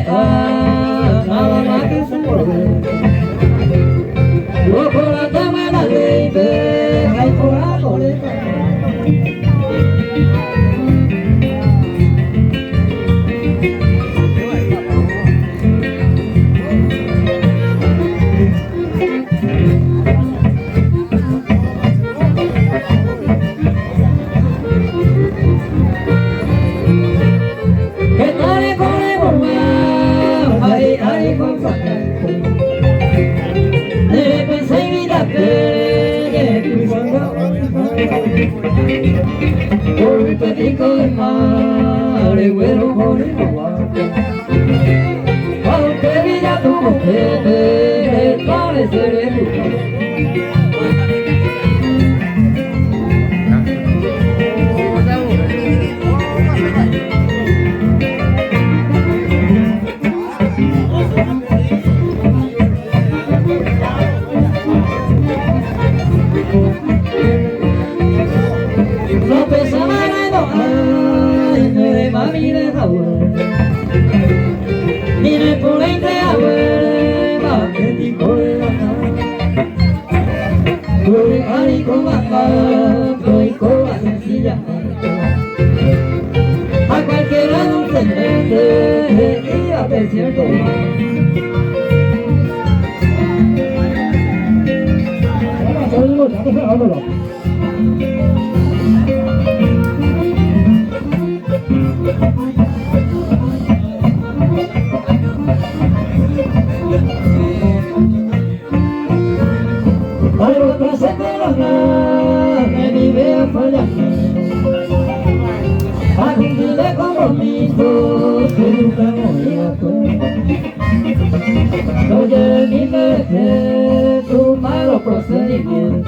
nada más que su poder. Loco la toma la ley, hay por la coleta. Por el perico del mar, el güero por el agua. Aunque brilla tu copete, pareceré tu mire por entre abuela, que dijo de la cara. Por ahí con bacán, y con la sencilla. A cualquiera dulce mente, iba a ver cierto. Algo trascendental que vive a fallar. A cumplir de compromiso que nunca voy a hacer. Oye mi vejez, tu malo procedimiento.